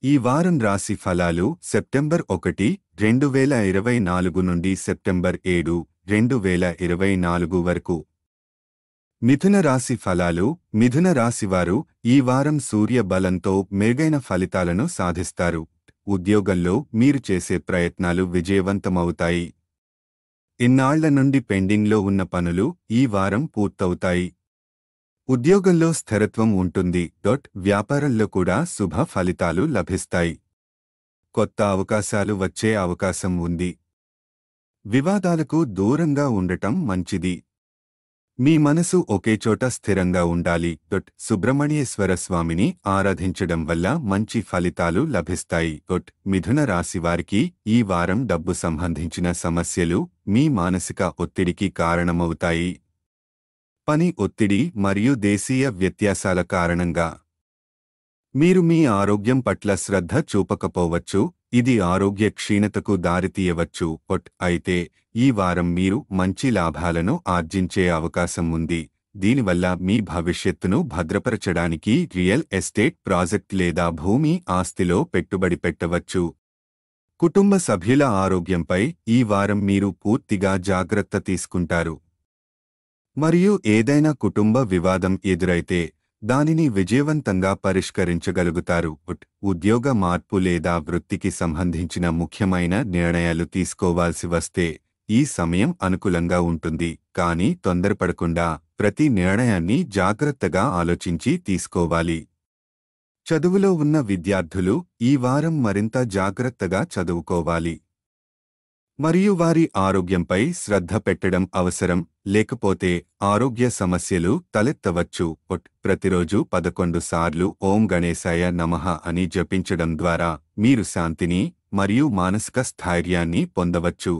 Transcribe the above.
ఈ వారం రాశి ఫలాలు సెప్టెంబర్ 1, 2024 నుండి సెప్టెంబర్ 7, 2024 వరకు. మిథున రాశి ఫలాలు. మిథున రాశివారు ఈ వారం సూర్య బలంతో మెరుగైన ఫలితాలను సాధిస్తారు. ఉద్యోగంలో మీరు చేసే ప్రయత్నాలు విజయవంతమవుతాయి. ఇన్నాళ్ల నుండి పెండింగ్లో ఉన్న పనులు ఈ వారం పూర్తవుతాయి. ఉద్యోగంలో స్థిరత్వం ఉంటుంది. వ్యాపారంలో కూడా శుభ ఫలితాలు లభిస్తాయి. కొత్త అవకాశాలు వచ్చే అవకాశం ఉంది. వివాదాలకు దూరంగా ఉండటం మంచిది. మీ మనసు ఒకేచోట స్థిరంగా ఉండాలి. సుబ్రహ్మణ్యేశ్వర స్వామిని ఆరాధించడం వల్ల మంచి ఫలితాలు లభిస్తాయి. మిథున రాశివారికి ఈ వారం డబ్బు సంబంధించిన సమస్యలు మీ మానసిక ఒత్తిడికి కారణమవుతాయి. పని ఒత్తిడి మరియు దేశీయ వ్యత్యాసాల కారణంగా మీరు మీ ఆరోగ్యం పట్ల శ్రద్ధ చూపకపోవచ్చు. ఇది ఆరోగ్య క్షీణతకు దారితీయవచ్చు. అయితే ఈ వారం మీరు మంచి లాభాలను ఆర్జించే అవకాశం ఉంది. దీనివల్ల మీ భవిష్యత్తును భద్రపరచడానికి రియల్ ఎస్టేట్ ప్రాజెక్ట్ లేదా భూమి ఆస్తిలో పెట్టుబడి పెట్టవచ్చు. కుటుంబ సభ్యుల ఆరోగ్యంపై ఈ వారం మీరు పూర్తిగా జాగ్రత్త తీసుకుంటారు. మరియు ఏదైనా కుటుంబ వివాదం ఎదురైతే దానిని విజయవంతంగా పరిష్కరించగలుగుతారు. ఉద్యోగ మార్పు లేదా వృత్తికి సంబంధించిన ముఖ్యమైన నిర్ణయాలు తీసుకోవాల్సి వస్తే ఈ సమయం అనుకూలంగా ఉంటుంది. కానీ తొందరపడకుండా ప్రతి నిర్ణయాన్ని జాగ్రత్తగా ఆలోచించి తీసుకోవాలి. చదువులో ఉన్న విద్యార్థులు ఈ వారం మరింత జాగ్రత్తగా చదువుకోవాలి మరియు వారి ఆరోగ్యంపై శ్రద్ధ పెట్టడం అవసరం. లేకపోతే ఆరోగ్య సమస్యలు తలెత్తవచ్చు. ప్రతిరోజు 11 సార్లు ఓం గణేశాయ నమః అని జపించడం ద్వారా మీరు శాంతిని మరియు మానసిక స్థైర్యాన్ని పొందవచ్చు.